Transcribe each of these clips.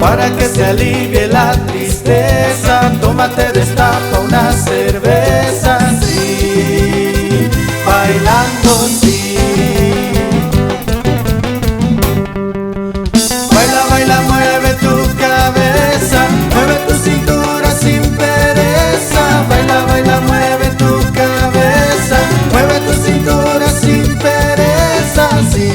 para que se alivie la tristeza, tómate, destapa una cerveza, sí, bailando, sí. Baila, baila, mueve tu cabeza, mueve tu cintura sin pereza. Baila, baila, mueve tu cabeza, mueve tu cintura sin pereza, sí.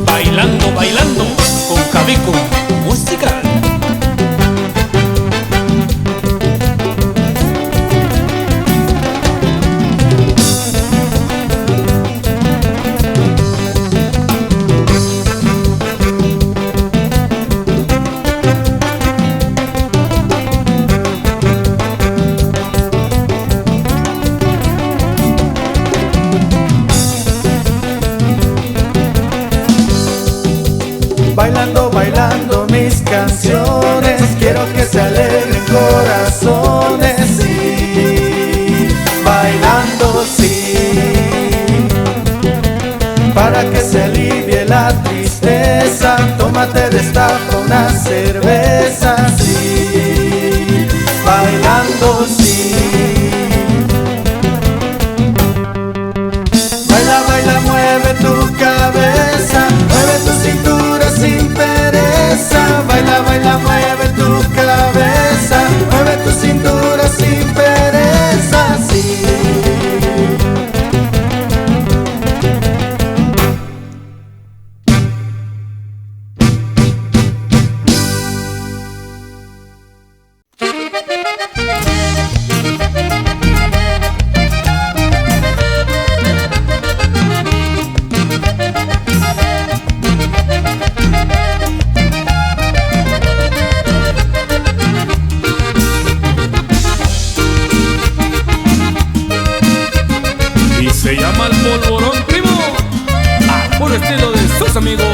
Bailando, bailando con Cabico Musical. Bailando, bailando mis canciones, quiero que se alegren corazones, sí, bailando, sí, para que se alivie la tristeza, tómate, destapa una cerveza, sí, bailando, sí. Baila, baila, mueve tu cabeza, mueve tu cintura sin pereza. Baila, baila, mueve tu cabeza, mueve tu cintura sin pereza, sí. Y se llama el polvorón, primo. A puro estilo de sus amigos.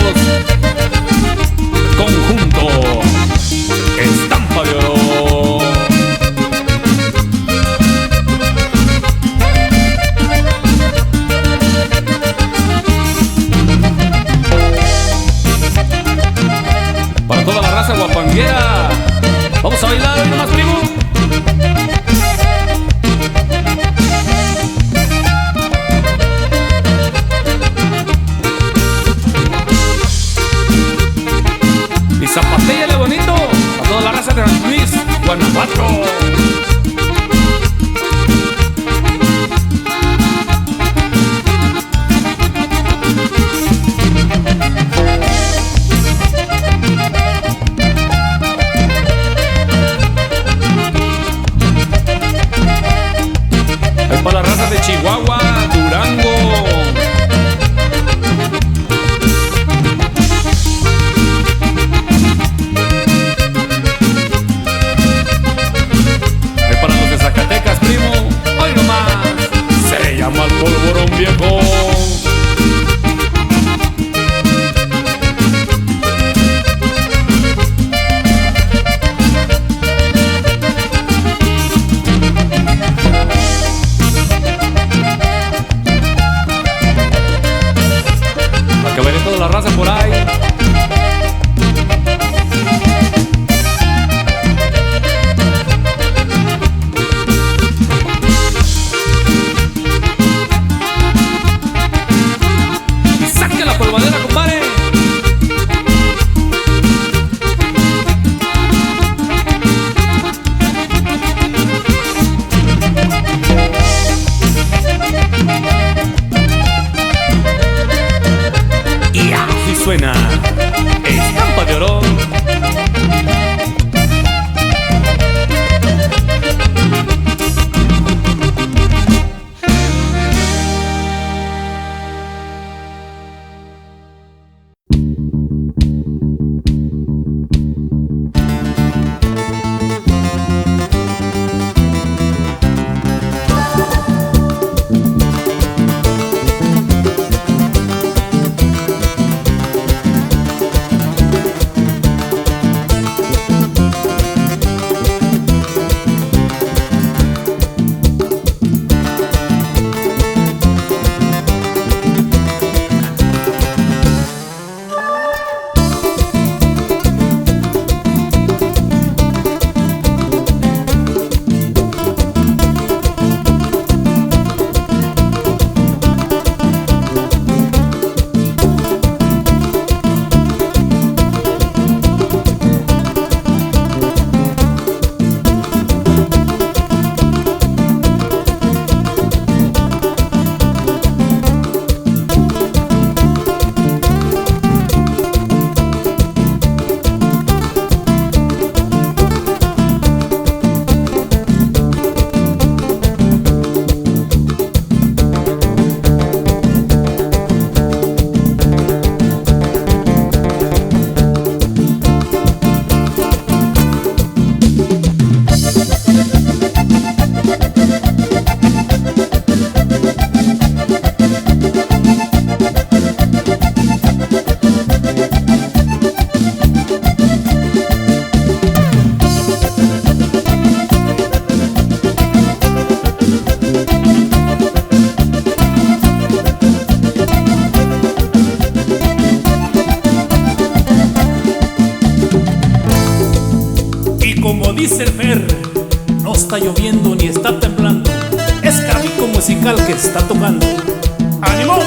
Conjunto Estampa de Oro. Para toda la raza guapanguera, vamos a bailar hoy nomás, primo. Y zapatéale bonito a toda la raza de San Luis, Guanajuato. Es para la raza de Chihuahua, Durango. dice el Fer, no está lloviendo ni está temblando, es Cabico musical que está tocando. ¡Ánimo!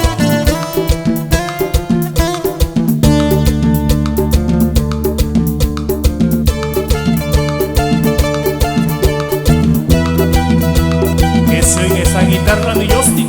Que se oiga esa guitarra mi Justin.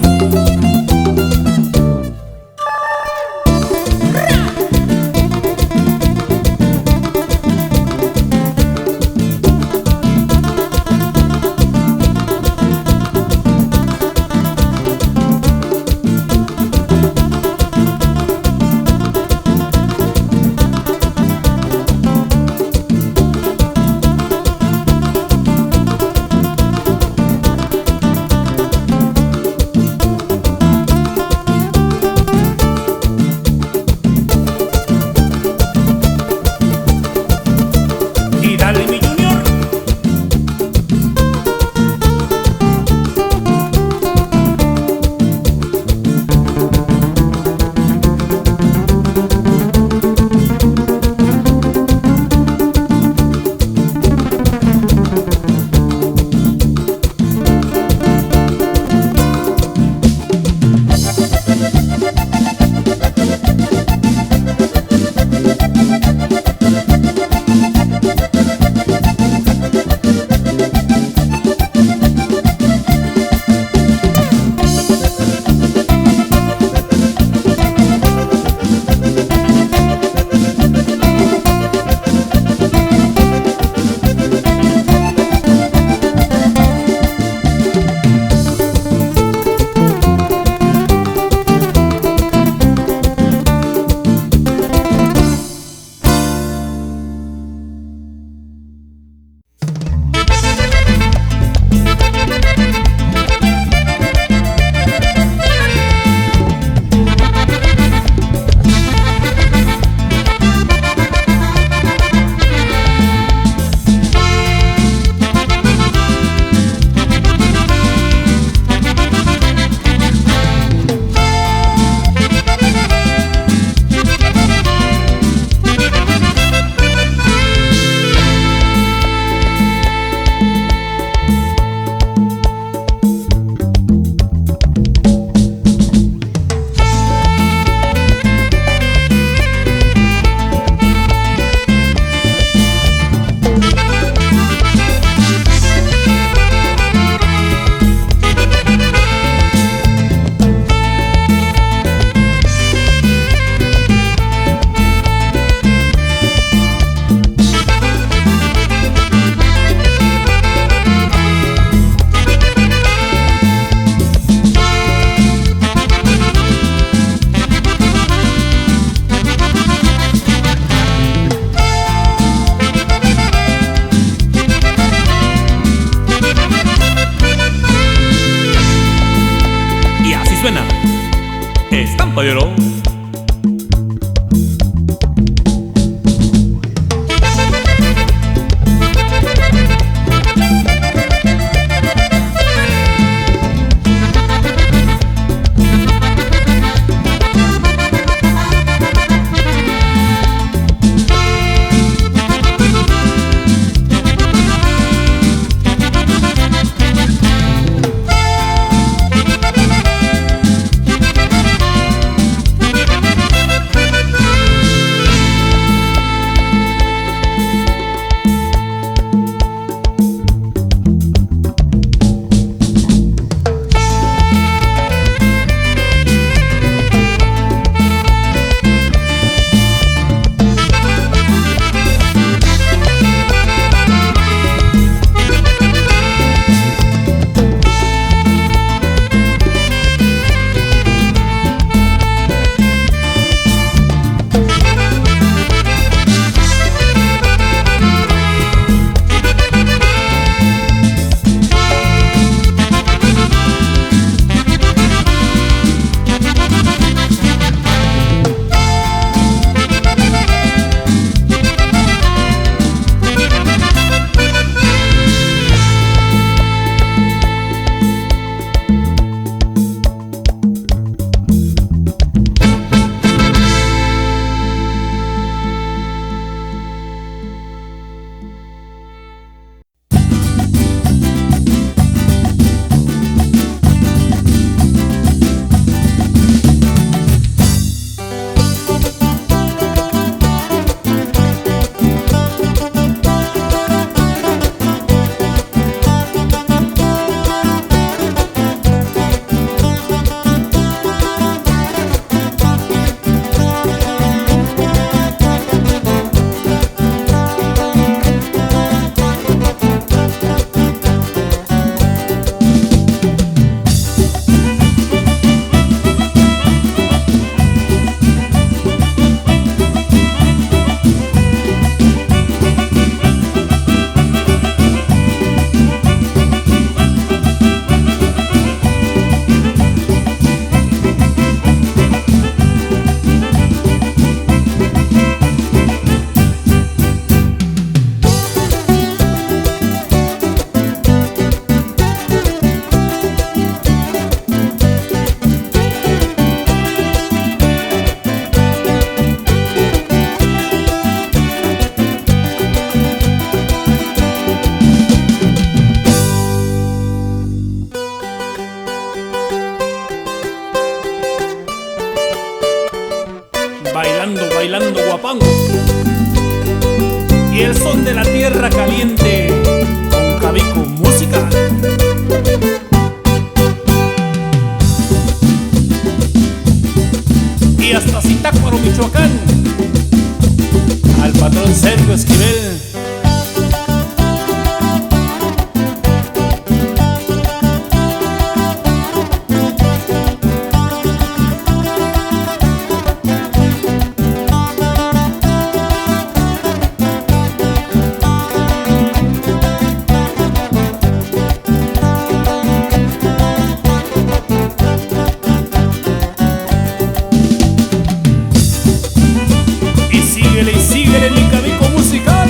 y el son de la tierra caliente con Cabico Musical. Y hasta Zitácuaro, Michoacán, al patrón Sergio Esquivel. Y síguele mi Cabico Musical.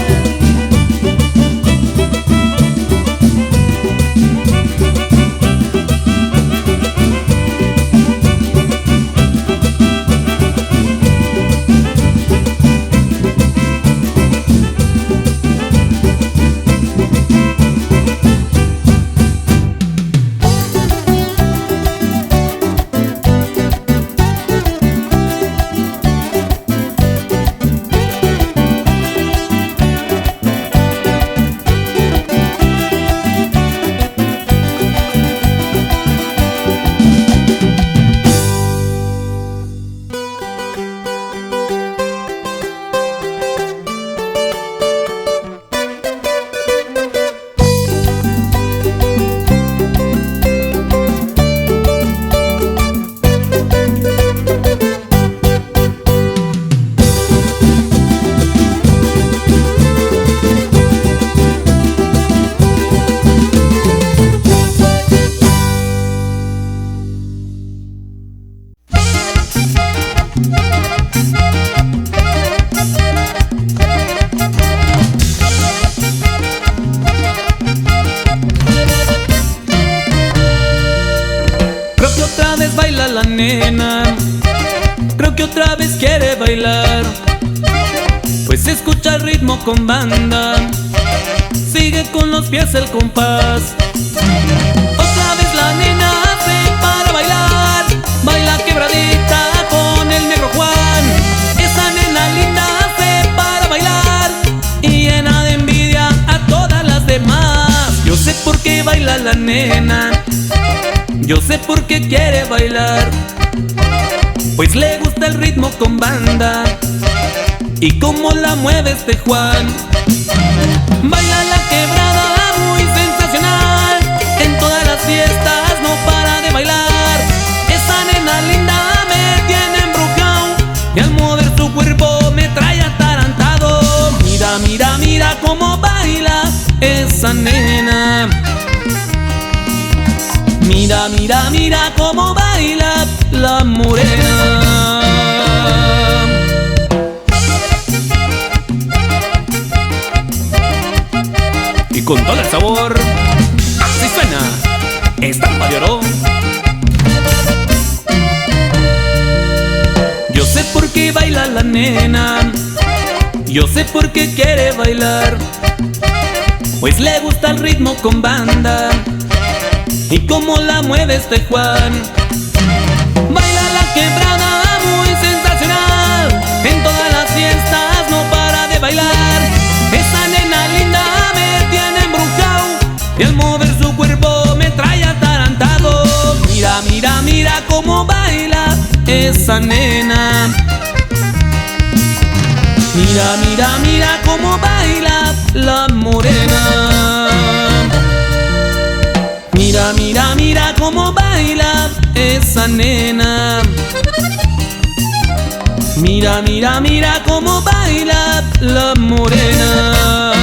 Creo que otra vez baila la nena, creo que otra vez quiere bailar, pues escucha el ritmo con banda, sigue con los pies el compás. Otra vez la nena hace para bailar, baila quebradita con el negro Juan. Esa nena linda hace para bailar y llena de envidia a todas las demás. Yo sé por qué baila la nena, yo sé por qué quiere bailar, pues le gusta el ritmo con banda y cómo la mueve este Juan. Baila la quebrada muy sensacional, en todas las fiestas no para de bailar. Esa nena linda me tiene embrujado y al mover su cuerpo me trae atarantado. Mira, mira, mira cómo baila esa nena. Mira, mira, mira cómo baila la morena. Y con todo el sabor, así suena Estampa de Oro. Yo sé por qué baila la nena, yo sé por qué quiere bailar, pues le gusta el ritmo con banda y cómo la mueve este Juan. Baila la quebrada muy sensacional, en todas las fiestas no para de bailar. Esa nena linda me tiene embrujado y al mover su cuerpo me trae atarantado. Mira, mira, mira cómo baila esa nena. Mira, mira, mira cómo baila la morena. Mira, mira, mira cómo baila esa nena. Mira, mira, mira cómo baila la morena.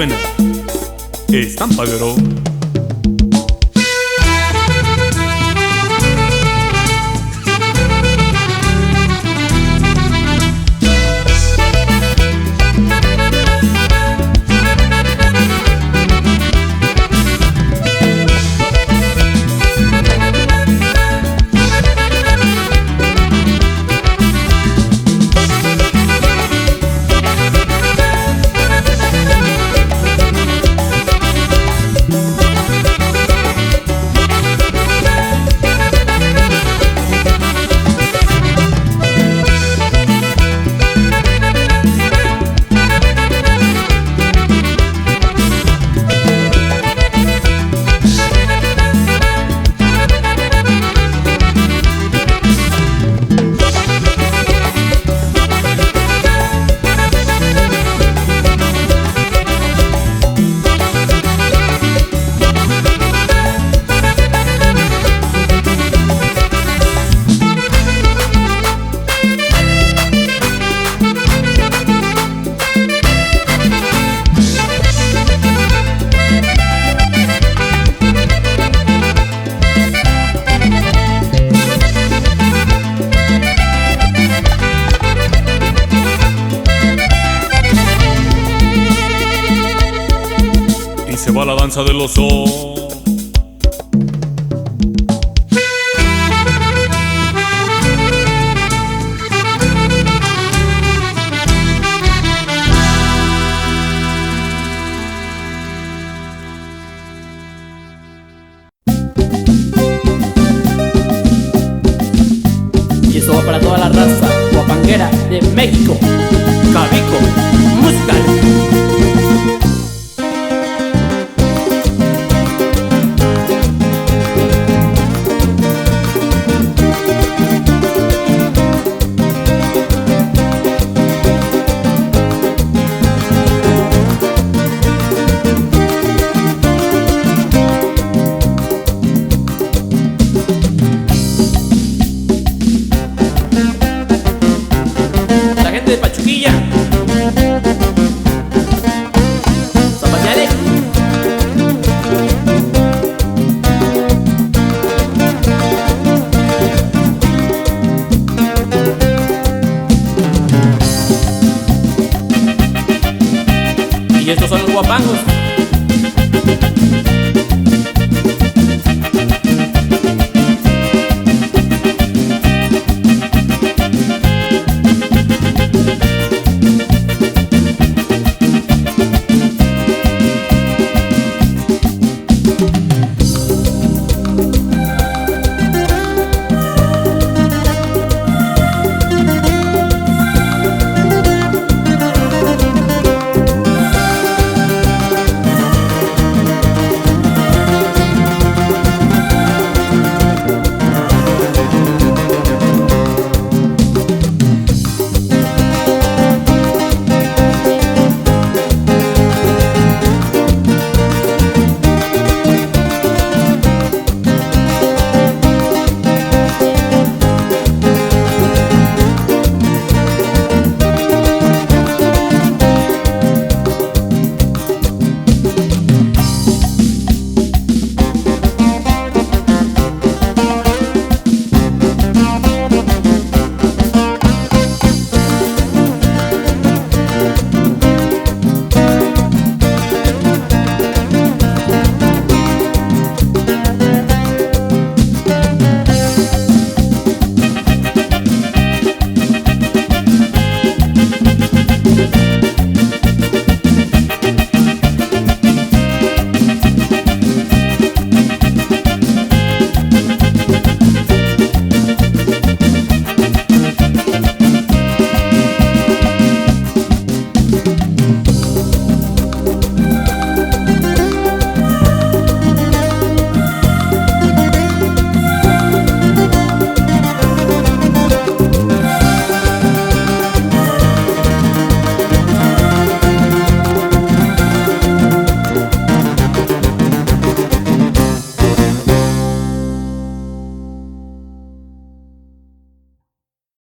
suena Estampa de Oro. Se va la danza del oso. Y esto va para toda la raza guapanguera de México. Cabico Musical.